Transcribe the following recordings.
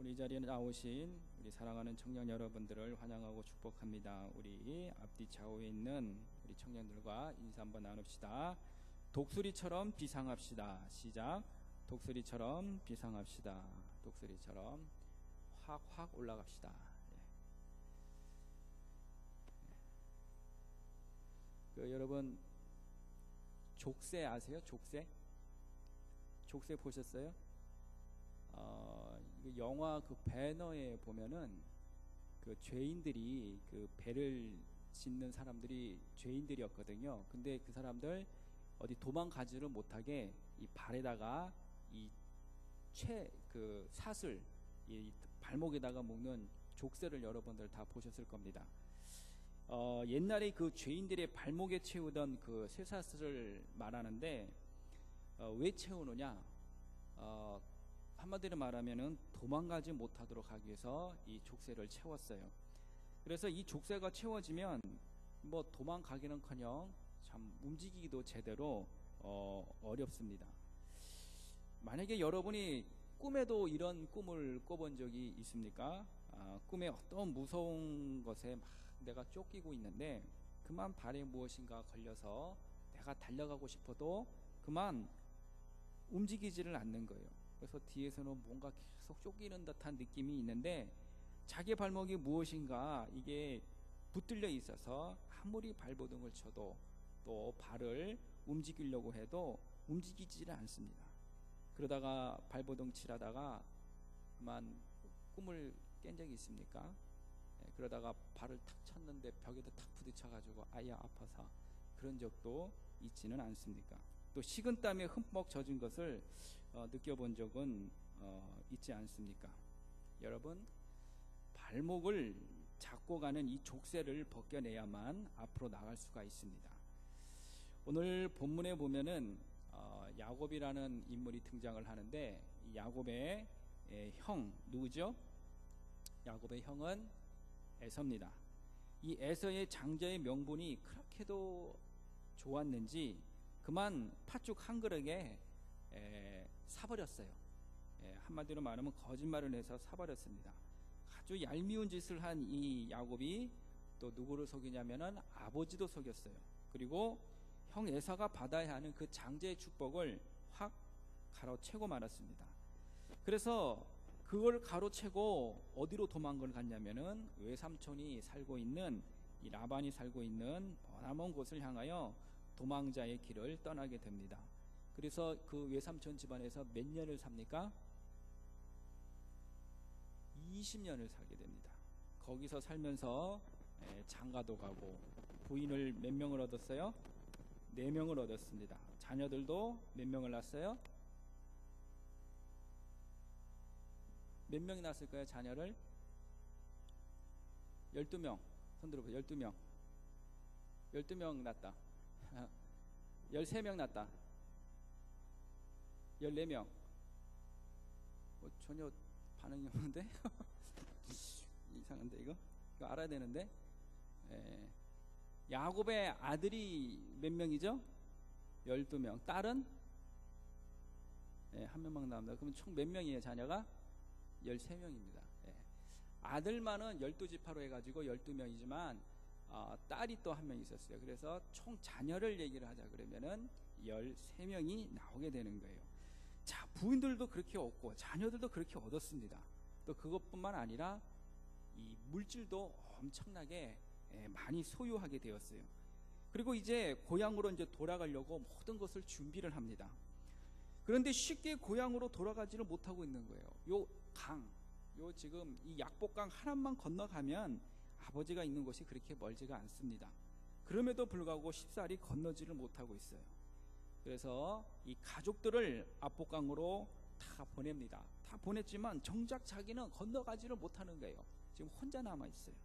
우리 이 자리에 나오신 우리 사랑하는 청년 여러분들을 환영하고 축복합니다. 우리 앞뒤 좌우에 있는 우리 청년들과 인사 한번 나눕시다. 독수리처럼 비상합시다. 시작. 독수리처럼 비상합시다. 독수리처럼 확 올라갑시다. 여러분 족쇄 아세요? 족쇄? 족쇄 보셨어요? 영화 그 배너에 보면은 그 죄인들이 그 배를 짓는 사람들이 죄인들이었거든요. 근데 그 사람들 어디 도망가지를 못하게 이 발에다가 그 사슬 이 발목에다가 묶는 족쇄를 여러분들 다 보셨을 겁니다. 옛날에 그 죄인들의 발목에 채우던 그 쇠사슬을 말하는데 왜 채우느냐? 한마디로 말하면은 도망가지 못하도록 하기 위해서 이 족쇄를 채웠어요. 그래서 이 족쇄가 채워지면 뭐 도망가기는커녕 참 움직이기도 제대로 어렵습니다. 만약에 여러분이 꿈에도 이런 꿈을 꿔본 적이 있습니까? 꿈에 어떤 무서운 것에 막 내가 쫓기고 있는데 그만 발에 무엇인가 걸려서 내가 달려가고 싶어도 그만 움직이지를 않는 거예요. 그래서 뒤에서는 뭔가 계속 쫓기는 듯한 느낌이 있는데 자기 발목이 무엇인가 이게 붙들려 있어서 아무리 발버둥을 쳐도 또 발을 움직이려고 해도 움직이지를 않습니다. 그러다가 발버둥 칠하다가 그만 꿈을 깬 적이 있습니까? 그러다가 발을 탁 쳤는데 벽에도 탁 부딪혀가지고 아예 아파서 그런 적도 있지는 않습니까? 또 식은땀에 흠뻑 젖은 것을 느껴본 적은 있지 않습니까? 여러분 발목을 잡고 가는 이 족쇄를 벗겨내야만 앞으로 나갈 수가 있습니다. 오늘 본문에 보면은 야곱이라는 인물이 등장을 하는데 이 야곱의 형 누구죠? 야곱의 형은 에서입니다. 이 에서의 장자의 명분이 그렇게도 좋았는지 그만 팥죽 한 그릇에 사버렸어요. 한마디로 말하면 거짓말을 해서 사버렸습니다. 아주 얄미운 짓을 한 이 야곱이 또 누구를 속이냐면은 아버지도 속였어요. 그리고 형 에서가 받아야 하는 그 장자의 축복을 확 가로채고 말았습니다. 그래서 그걸 가로채고 어디로 도망을 갔냐면은 외삼촌이 살고 있는 이 라반이 살고 있는 머나먼 곳을 향하여 도망자의 길을 떠나게 됩니다. 그래서 그 외삼촌 집안에서 몇 년을 삽니까? 20년을 살게 됩니다. 거기서 살면서 장가도 가고 부인을 몇 명을 얻었어요? 4명을 얻었습니다. 자녀들도 몇 명을 낳았어요? 몇 명이 낳았을까요? 자녀를? 12명. 손 들어보세요. 12명. 12명 낳았다. 13명 낳았다. 14명. 전혀 반응이 없는데? 이상한데 이거 알아야 되는데. 야곱의 아들이 몇 명이죠? 12명. 딸은? 한 명만 나옵니다. 그러면 총 몇 명이에요? 자녀가? 13명입니다. 아들만은 12지파로 해가지고 12명이지만 딸이 또 한 명 있었어요. 그래서 총 자녀를 얘기를 하자 그러면은 13명이 나오게 되는 거예요. 자, 부인들도 그렇게 얻고 자녀들도 그렇게 얻었습니다. 또 그것뿐만 아니라 이 물질도 엄청나게 많이 소유하게 되었어요. 그리고 이제 고향으로 이제 돌아가려고 모든 것을 준비를 합니다. 그런데 쉽게 고향으로 돌아가지를 못하고 있는 거예요. 요 지금 이 약복강 하나만 건너가면 아버지가 있는 곳이 그렇게 멀지가 않습니다. 그럼에도 불구하고 쉽사리 건너지를 못하고 있어요. 그래서 이 가족들을 압복강으로 다 보냅니다. 다 보냈지만 정작 자기는 건너가지를 못하는 거예요. 지금 혼자 남아 있어요.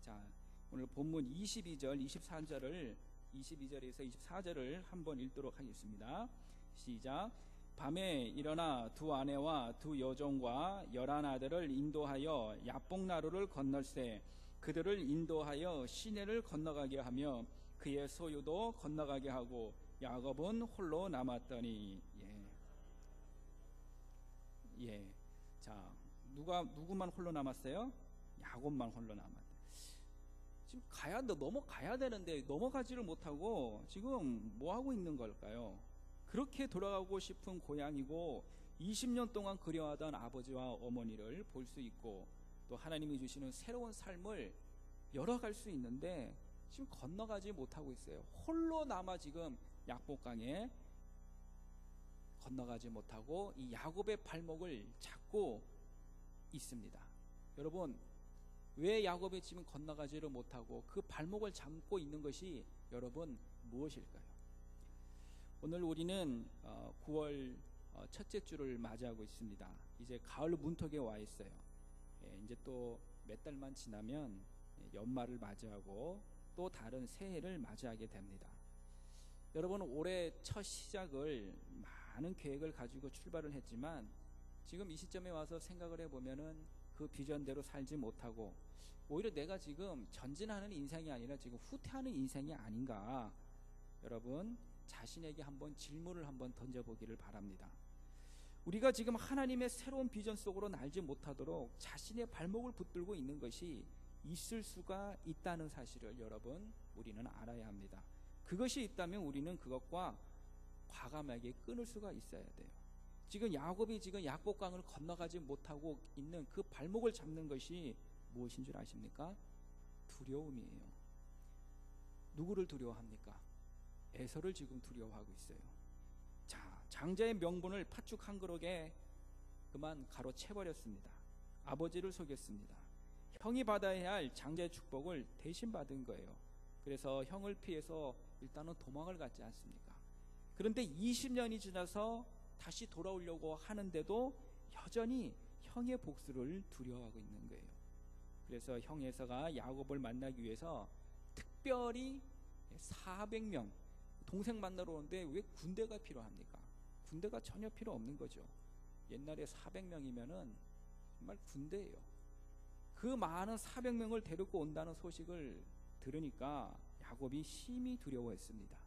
자, 오늘 본문 22절에서 24절을 한번 읽도록 하겠습니다. 시작. 밤에 일어나 두 아내와 두 여종과 11아들을 인도하여 야복나루를 건널세 그들을 인도하여 시내를 건너가게 하며 그의 소유도 건너가게 하고 야곱은 홀로 남았더니 자, 누구만 홀로 남았어요? 야곱만 홀로 남았대. 지금 넘어가야 되는데 넘어가지를 못하고 지금 뭐 하고 있는 걸까요? 그렇게 돌아가고 싶은 고향이고 20년 동안 그리워하던 아버지와 어머니를 볼 수 있고 또 하나님이 주시는 새로운 삶을 열어갈 수 있는데 지금 건너가지 못하고 있어요. 홀로 남아 지금 약복강에 건너가지 못하고 이 야곱의 발목을 잡고 있습니다. 여러분, 왜 야곱이 지금 건너가지를 못하고 그 발목을 잡고 있는 것이 여러분 무엇일까요? 오늘 우리는 9월 첫째 주를 맞이하고 있습니다. 이제 가을 문턱에 와 있어요. 이제 또 몇 달만 지나면 연말을 맞이하고 또 다른 새해를 맞이하게 됩니다. 여러분, 올해 첫 시작을 많은 계획을 가지고 출발을 했지만 지금 이 시점에 와서 생각을 해보면은 그 비전대로 살지 못하고 오히려 내가 지금 전진하는 인생이 아니라 지금 후퇴하는 인생이 아닌가. 여러분, 자신에게 한번 질문을 한번 던져보기를 바랍니다. 우리가 지금 하나님의 새로운 비전 속으로 날지 못하도록 자신의 발목을 붙들고 있는 것이 있을 수가 있다는 사실을 여러분 우리는 알아야 합니다. 그것이 있다면 우리는 그것과 과감하게 끊을 수가 있어야 돼요. 지금 야곱이 지금 약복강을 건너가지 못하고 있는 그 발목을 잡는 것이 무엇인 줄 아십니까? 두려움이에요. 누구를 두려워합니까? 에서를 지금 두려워하고 있어요. 자, 장자의 명분을 팥죽 한 그릇에 그만 가로채버렸습니다. 아버지를 속였습니다. 형이 받아야 할 장자의 축복을 대신 받은 거예요. 그래서 형을 피해서 일단은 도망을 갔지 않습니까? 그런데 20년이 지나서 다시 돌아오려고 하는데도 여전히 형의 복수를 두려워하고 있는 거예요. 그래서 형 에서가 야곱을 만나기 위해서 특별히 400명 동생 만나러 오는데 왜 군대가 필요합니까? 군대가 전혀 필요 없는 거죠. 옛날에 400명이면은 정말 군대예요. 그 많은 400명을 데리고 온다는 소식을 들으니까 야곱이 심히 두려워했습니다.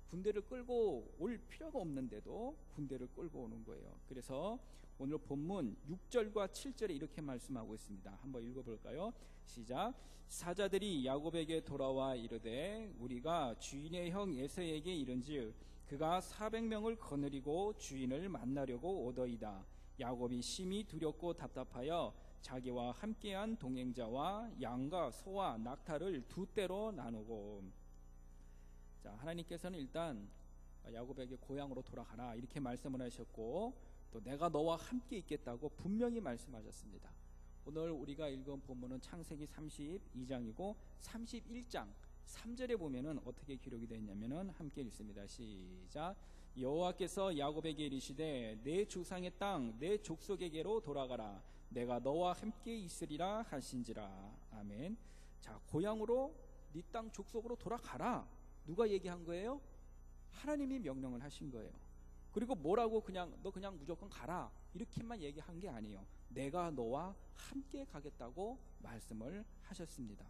군대를 끌고 올 필요가 없는데도 군대를 끌고 오는 거예요. 그래서 오늘 본문 6절과 7절에 이렇게 말씀하고 있습니다. 한번 읽어볼까요? 시작. 사자들이 야곱에게 돌아와 이르되 우리가 주인의 형 에서에게 이른즉 그가 400명을 거느리고 주인을 만나려고 오더이다. 야곱이 심히 두렵고 답답하여 자기와 함께한 동행자와 양과 소와 낙타를 두 떼로 나누고. 자, 하나님께서는 일단 야곱에게 고향으로 돌아가라 이렇게 말씀을 하셨고 또 내가 너와 함께 있겠다고 분명히 말씀하셨습니다. 오늘 우리가 읽은 본문은 창세기 32장이고 31장 3절에 보면은 어떻게 기록이 되어 있냐면은 함께 읽습니다. 시작. 여호와께서 야곱에게 이르시되 내 조상의 땅 내 족속에게로 돌아가라. 내가 너와 함께 있으리라 하신지라. 아멘. 자, 고향으로 네 땅 족속으로 돌아가라. 누가 얘기한 거예요? 하나님이 명령을 하신 거예요. 그리고 뭐라고 너 그냥 무조건 가라 이렇게만 얘기한 게 아니에요. 내가 너와 함께 가겠다고 말씀을 하셨습니다.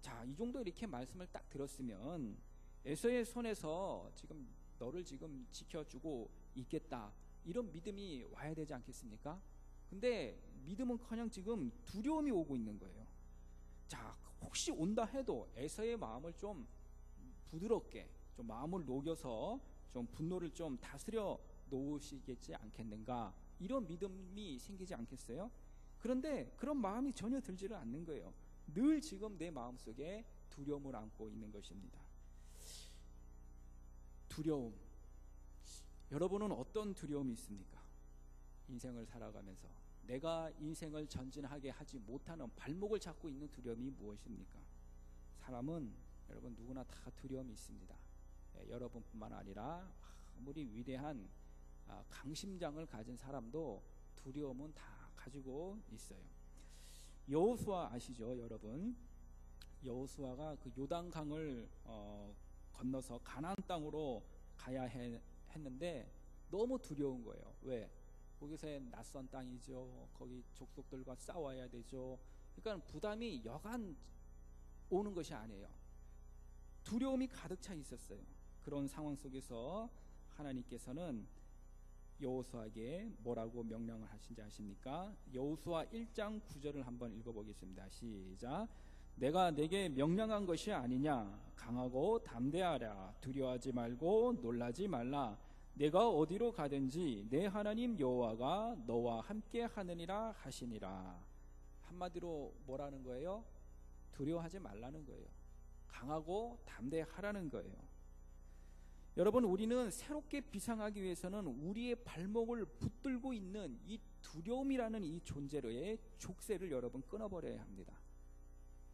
자, 이 정도 이렇게 말씀을 딱 들었으면 에서의 손에서 지금 너를 지금 지켜주고 있겠다 이런 믿음이 와야 되지 않겠습니까? 근데 믿음은커녕 지금 두려움이 오고 있는 거예요. 자, 혹시 온다 해도 에서의 마음을 좀 부드럽게 좀 마음을 녹여서 좀 분노를 좀 다스려 놓으시겠지 않겠는가 이런 믿음이 생기지 않겠어요? 그런데 그런 마음이 전혀 들지를 않는 거예요. 늘 지금 내 마음속에 두려움을 안고 있는 것입니다. 두려움. 여러분은 어떤 두려움이 있습니까? 인생을 살아가면서 내가 인생을 전진하게 하지 못하는 발목을 잡고 있는 두려움이 무엇입니까? 사람은 여러분 누구나 다 두려움이 있습니다. 여러분뿐만 아니라 아무리 위대한 강심장을 가진 사람도 두려움은 다 가지고 있어요. 여호수아 아시죠, 여러분? 여호수아가 그 요단강을 건너서 가나안 땅으로 가야 했는데 너무 두려운 거예요. 왜? 거기서의 낯선 땅이죠. 거기 족속들과 싸워야 되죠. 그러니까 부담이 여간 오는 것이 아니에요. 두려움이 가득 차 있었어요. 그런 상황 속에서 하나님께서는 여호수아에게 뭐라고 명령을 하신지 아십니까? 여호수아 1장 9절을 한번 읽어보겠습니다. 시작. 내가 내게 명령한 것이 아니냐? 강하고 담대하라. 두려워하지 말고 놀라지 말라. 내가 어디로 가든지 내 하나님 여호와가 너와 함께 하느니라 하시니라. 한마디로 뭐라는 거예요? 두려워하지 말라는 거예요. 강하고 담대하라는 거예요. 여러분, 우리는 새롭게 비상하기 위해서는 우리의 발목을 붙들고 있는 이 두려움이라는 이 존재로의 족쇄를 여러분 끊어버려야 합니다.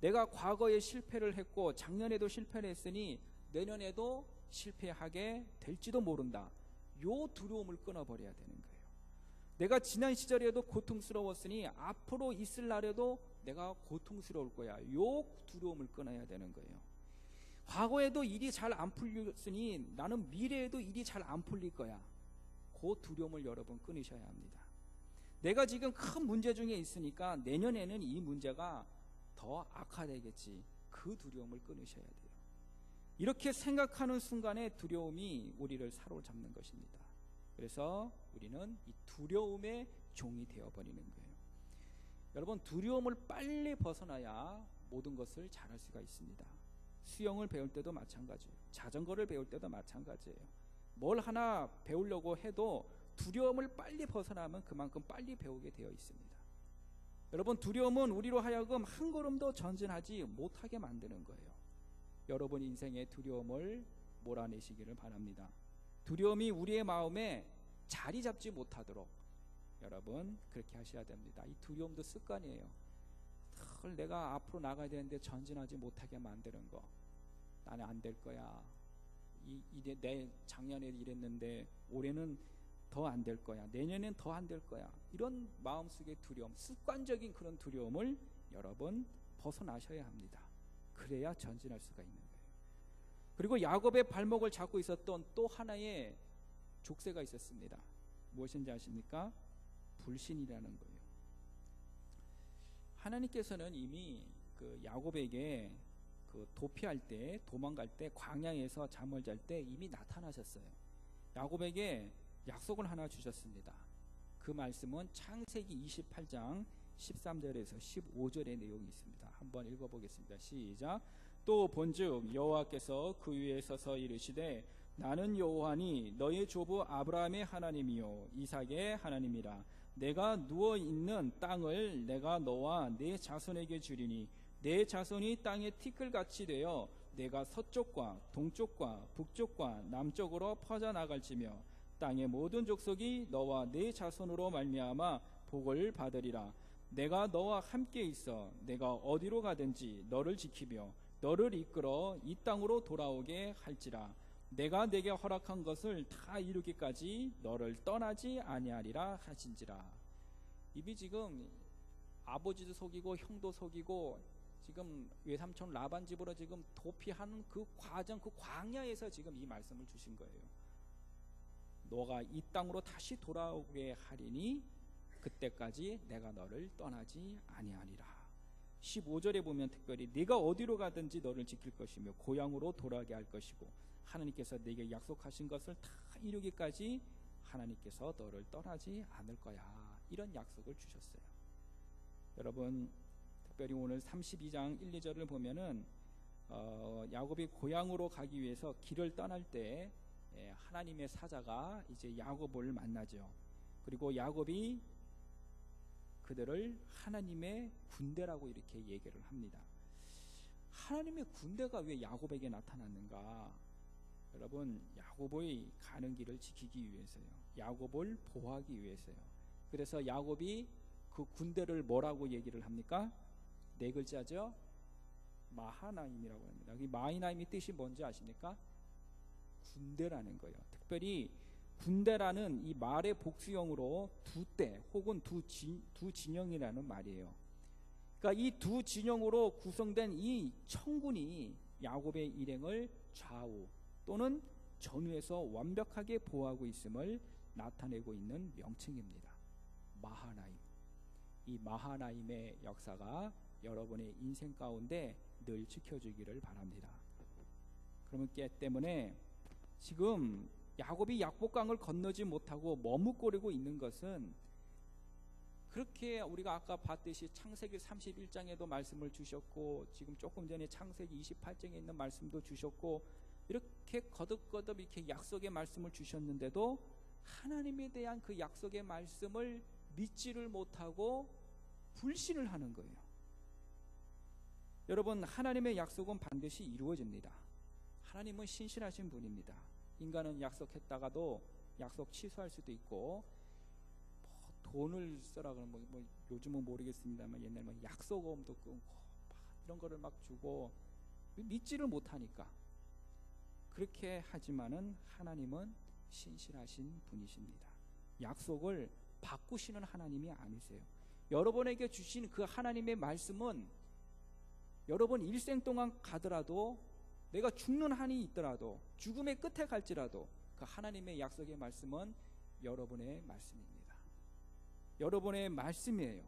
내가 과거에 실패를 했고 작년에도 실패를 했으니 내년에도 실패하게 될지도 모른다. 요 두려움을 끊어버려야 되는 거예요. 내가 지난 시절에도 고통스러웠으니 앞으로 있을 날에도 내가 고통스러울 거야. 요 두려움을 끊어야 되는 거예요. 과거에도 일이 잘 안 풀렸으니 나는 미래에도 일이 잘 안 풀릴 거야. 그 두려움을 여러분 끊으셔야 합니다. 내가 지금 큰 문제 중에 있으니까 내년에는 이 문제가 더 악화되겠지. 그 두려움을 끊으셔야 돼요. 이렇게 생각하는 순간에 두려움이 우리를 사로잡는 것입니다. 그래서 우리는 이 두려움의 종이 되어버리는 거예요. 여러분, 두려움을 빨리 벗어나야 모든 것을 잘할 수가 있습니다. 수영을 배울 때도 마찬가지예요. 자전거를 배울 때도 마찬가지예요. 뭘 하나 배우려고 해도 두려움을 빨리 벗어나면 그만큼 빨리 배우게 되어 있습니다. 여러분, 두려움은 우리로 하여금 한 걸음도 전진하지 못하게 만드는 거예요. 여러분 인생의 두려움을 몰아내시기를 바랍니다. 두려움이 우리의 마음에 자리 잡지 못하도록 여러분 그렇게 하셔야 됩니다. 이 두려움도 습관이에요. 내가 앞으로 나가야 되는데 전진하지 못하게 만드는 거. 나는 안 될 거야. 내 작년에 이랬는데 올해는 더 안 될 거야. 내년엔 더 안 될 거야. 이런 마음속의 두려움, 습관적인 그런 두려움을 여러분 벗어나셔야 합니다. 그래야 전진할 수가 있는 거예요. 그리고 야곱의 발목을 잡고 있었던 또 하나의 족쇄가 있었습니다. 무엇인지 아십니까? 불신이라는 거예요. 하나님께서는 이미 그 야곱에게 그 도피할 때, 도망갈 때, 광야에서 잠을 잘 때 이미 나타나셨어요. 야곱에게 약속을 하나 주셨습니다. 그 말씀은 창세기 28장 13절에서 15절의 내용이 있습니다. 한번 읽어보겠습니다. 시작. 또 본즉 여호와께서 그 위에 서서 이르시되 나는 여호와니 너의 조부 아브라함의 하나님이요 이삭의 하나님이라. 내가 누워 있는 땅을 내가 너와 네 자손에게 주리니 내 자손이 땅의 티끌같이 되어 내가 서쪽과 동쪽과 북쪽과 남쪽으로 퍼져나갈지며 땅의 모든 족속이 너와 네 자손으로 말미암아 복을 받으리라. 내가 너와 함께 있어 내가 어디로 가든지 너를 지키며 너를 이끌어 이 땅으로 돌아오게 할지라. 내가 내게 허락한 것을 다 이루기까지 너를 떠나지 아니하리라 하신지라. 이미 지금 아버지도 속이고 형도 속이고 지금 외삼촌 라반 집으로 지금 도피하는 그 과정, 그 광야에서 지금 이 말씀을 주신 거예요. 너가 이 땅으로 다시 돌아오게 하리니 그때까지 내가 너를 떠나지 아니하리라. 15절에 보면 특별히 네가 어디로 가든지 너를 지킬 것이며 고향으로 돌아가게 할 것이고 하나님께서 네게 약속하신 것을 다 이루기까지 하나님께서 너를 떠나지 않을 거야. 이런 약속을 주셨어요. 여러분 특별히 오늘 32장 1, 2절을 보면은 야곱이 고향으로 가기 위해서 길을 떠날 때 하나님의 사자가 이제 야곱을 만나죠. 그리고 야곱이 그들을 하나님의 군대라고 이렇게 얘기를 합니다. 하나님의 군대가 왜 야곱에게 나타났는가? 여러분 야곱의 가는 길을 지키기 위해서요. 야곱을 보호하기 위해서요. 그래서 야곱이 그 군대를 뭐라고 얘기를 합니까? 네 글자죠. 마하나임이라고 합니다. 이 마하나임이 뜻이 뭔지 아십니까? 군대라는 거예요. 특별히 군대라는 이 말의 복수형으로 두 때 혹은 두 진영이라는 말이에요. 그러니까 이 두 진영으로 구성된 이 천군이 야곱의 일행을 좌우 또는 전후에서 완벽하게 보호하고 있음을 나타내고 있는 명칭입니다. 마하나임. 이 마하나임의 역사가 여러분의 인생 가운데 늘 지켜주기를 바랍니다. 그렇기 때문에 지금 야곱이 약복강을 건너지 못하고 머뭇거리고 있는 것은, 그렇게 우리가 아까 봤듯이 창세기 31장에도 말씀을 주셨고, 지금 조금 전에 창세기 28장에 있는 말씀도 주셨고, 이렇게 거듭거듭 이렇게 약속의 말씀을 주셨는데도 하나님에 대한 그 약속의 말씀을 믿지를 못하고 불신을 하는 거예요. 여러분, 하나님의 약속은 반드시 이루어집니다. 하나님은 신실하신 분입니다. 인간은 약속했다가도 약속 취소할 수도 있고, 돈을 써라 그러면 뭐 요즘은 모르겠습니다만 옛날 뭐 약속음도 끊고 이런 거를 막 주고 믿지를 못하니까 그렇게 하지만은 하나님은 신실하신 분이십니다. 약속을 바꾸시는 하나님이 아니세요. 여러분에게 주신 그 하나님의 말씀은 여러분 일생 동안 가더라도, 내가 죽는 한이 있더라도, 죽음의 끝에 갈지라도 그 하나님의 약속의 말씀은 여러분의 말씀입니다. 여러분의 말씀이에요.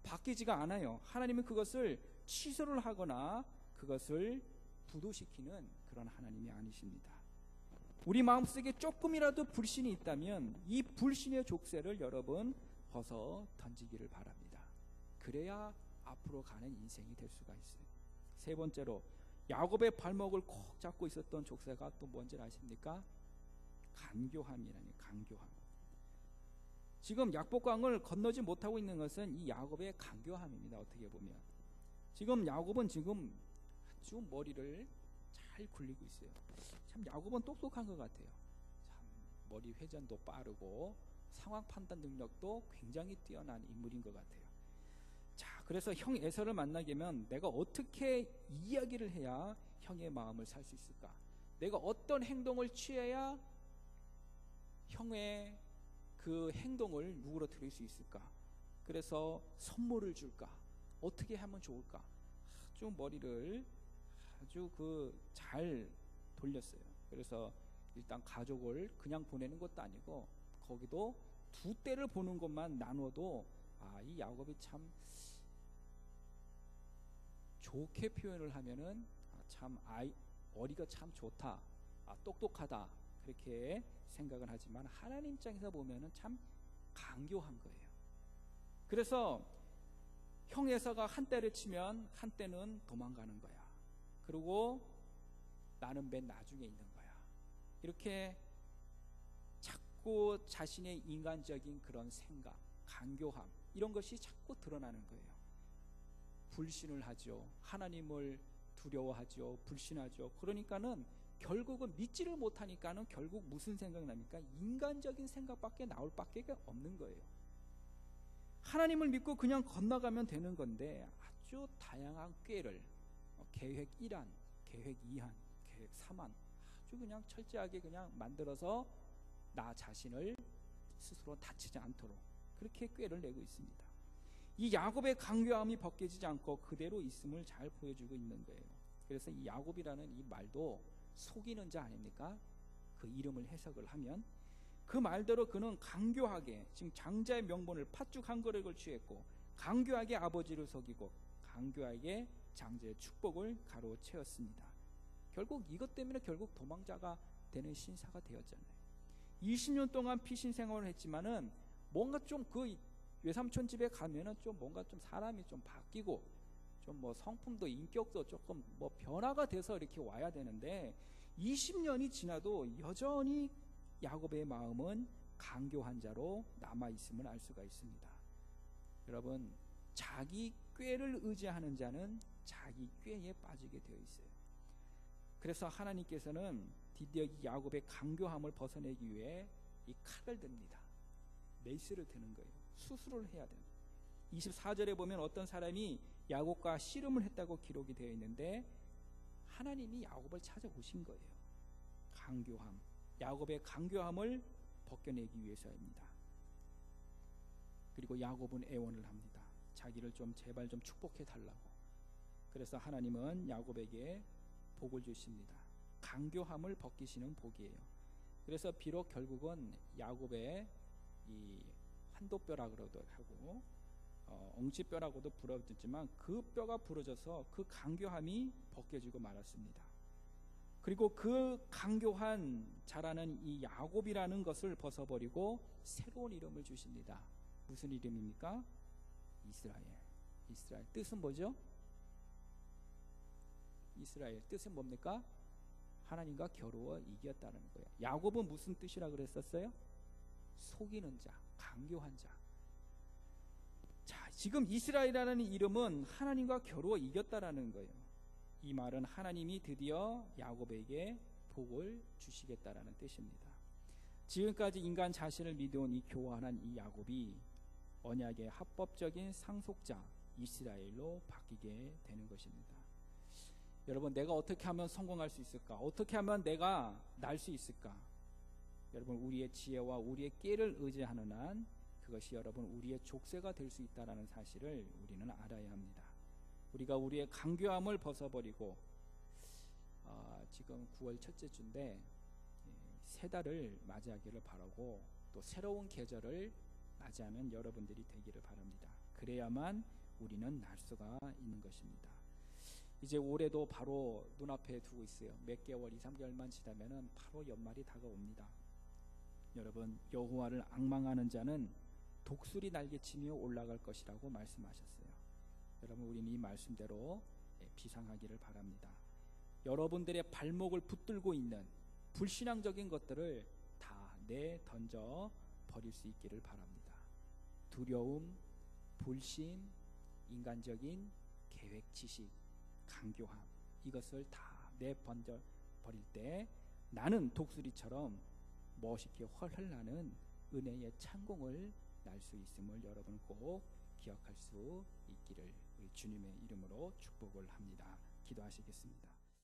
바뀌지가 않아요. 하나님은 그것을 취소를 하거나 그것을 부도시키는 그런 하나님이 아니십니다. 우리 마음속에 조금이라도 불신이 있다면 이 불신의 족쇄를 여러분 벗어 던지기를 바랍니다. 그래야 앞으로 가는 인생이 될 수가 있어요. 세 번째로, 야곱의 발목을 콕 잡고 있었던 족쇄가 또 뭔지 아십니까? 간교함이라니, 간교함. 지금 약복강을 건너지 못하고 있는 것은 이 야곱의 간교함입니다. 어떻게 보면 지금 야곱은 지금 아주 머리를 잘 굴리고 있어요. 참 야곱은 똑똑한 것 같아요. 참 머리 회전도 빠르고 상황 판단 능력도 굉장히 뛰어난 인물인 것 같아요. 자, 그래서 형 에서를 만나게 되면 내가 어떻게 이야기를 해야 형의 마음을 살 수 있을까? 내가 어떤 행동을 취해야 형의 그 행동을 누그러뜨릴 수 있을까? 그래서 선물을 줄까? 어떻게 하면 좋을까? 아주 머리를 아주 잘 돌렸어요. 그래서 일단 가족을 그냥 보내는 것도 아니고 거기도 두 때를 보는 것만 나눠도 이 야곱이 참 좋게 표현을 하면은 참 어리가 참 좋다, 똑똑하다, 그렇게 생각을 하지만 하나님 입장에서 보면은 참 간교한 거예요. 그래서 형 에서가 한 때를 치면 한 때는 도망가는 거야. 그리고 나는 맨 나중에 있는 거야. 이렇게 자꾸 자신의 인간적인 그런 생각, 간교함, 이런 것이 자꾸 드러나는 거예요. 불신을 하죠. 하나님을 두려워하죠. 불신하죠. 그러니까는 결국은 믿지를 못하니까는 결국 무슨 생각이 납니까? 인간적인 생각밖에 나올 밖에 없는 거예요. 하나님을 믿고 그냥 건너가면 되는 건데 아주 다양한 꾀를, 계획 1안, 계획 2안, 계획 3안 아주 그냥 철저하게 그냥 만들어서 나 자신을 스스로 다치지 않도록 그렇게 꾀를 내고 있습니다. 이 야곱의 간교함이 벗겨지지 않고 그대로 있음을 잘 보여주고 있는 거예요. 그래서 이 야곱이라는 이 말도 속이는 자 아닙니까? 그 이름을 해석을 하면 그 말대로 그는 간교하게, 지금 장자의 명분을 팥죽 한 그릇을 취했고 간교하게 아버지를 속이고 간교하게 장자의 축복을 가로채었습니다. 결국 이것 때문에 결국 도망자가 되는 신사가 되었잖아요. 20년 동안 피신 생활을 했지만은 뭔가 좀 그 외삼촌 집에 가면은 좀 뭔가 좀 사람이 좀 바뀌고 좀 뭐 성품도 인격도 조금 뭐 변화가 돼서 이렇게 와야 되는데 20년이 지나도 여전히 야곱의 마음은 간교한 자로 남아 있음을 알 수가 있습니다. 여러분, 자기 꾀를 의지하는 자는 자기 꾀에 빠지게 되어 있어요. 그래서 하나님께서는 드디어 이 야곱의 간교함을 벗어내기 위해 이 칼을 듭니다. 메스를 드는 거예요. 수술을 해야 돼요. 24절에 보면 어떤 사람이 야곱과 씨름을 했다고 기록이 되어 있는데 하나님이 야곱을 찾아오신 거예요. 간교함, 야곱의 간교함을 벗겨내기 위해서입니다. 그리고 야곱은 애원을 합니다. 자기를 좀 제발 좀 축복해 달라고. 그래서 하나님은 야곱에게 복을 주십니다. 간교함을 벗기시는 복이에요. 그래서 비록 결국은 야곱의 이 환도뼈라고도 하고 엉치뼈라고도 부르짖지만 그 뼈가 부러져서 그 간교함이 벗겨지고 말았습니다. 그리고 그 강교한 자라는 이 야곱이라는 것을 벗어버리고 새로운 이름을 주십니다. 무슨 이름입니까? 이스라엘. 이스라엘 뜻은 뭐죠? 이스라엘 뜻은 뭡니까? 하나님과 겨루어 이겼다는 거예요. 야곱은 무슨 뜻이라 그랬었어요? 속이는 자, 강교한 자. 자, 지금 이스라엘이라는 이름은 하나님과 겨루어 이겼다라는 거예요. 이 말은 하나님이 드디어 야곱에게 복을 주시겠다라는 뜻입니다. 지금까지 인간 자신을 믿어온 이 교활한 이 야곱이 언약의 합법적인 상속자 이스라엘로 바뀌게 되는 것입니다. 여러분, 내가 어떻게 하면 성공할 수 있을까? 어떻게 하면 내가 날 수 있을까? 여러분, 우리의 지혜와 우리의 깨를 의지하는 한 그것이 여러분 우리의 족쇄가 될 수 있다는 사실을 우리는 알아야 합니다. 우리가 우리의 강교함을 벗어버리고 지금 9월 첫째 주인데 새 달을 맞이하기를 바라고 또 새로운 계절을 맞이하는 여러분들이 되기를 바랍니다. 그래야만 우리는 날 수가 있는 것입니다. 이제 올해도 바로 눈앞에 두고 있어요. 몇 개월, 2, 3개월만 지나면은 바로 연말이 다가옵니다. 여러분, 여호와를 앙망하는 자는 독수리 날개치며 올라갈 것이라고 말씀하셨어요. 여러분, 우리는 이 말씀대로 비상하기를 바랍니다. 여러분들의 발목을 붙들고 있는 불신앙적인 것들을 다 내던져 버릴 수 있기를 바랍니다. 두려움, 불신, 인간적인 계획, 지식, 강교함, 이것을 다 내던져 버릴 때 나는 독수리처럼 멋있게 헐헐 나는 은혜의 창공을 날 수 있음을 여러분 꼭 기억할 수 있기를 우리 주님의 이름으로 축복을 합니다. 기도하시겠습니다.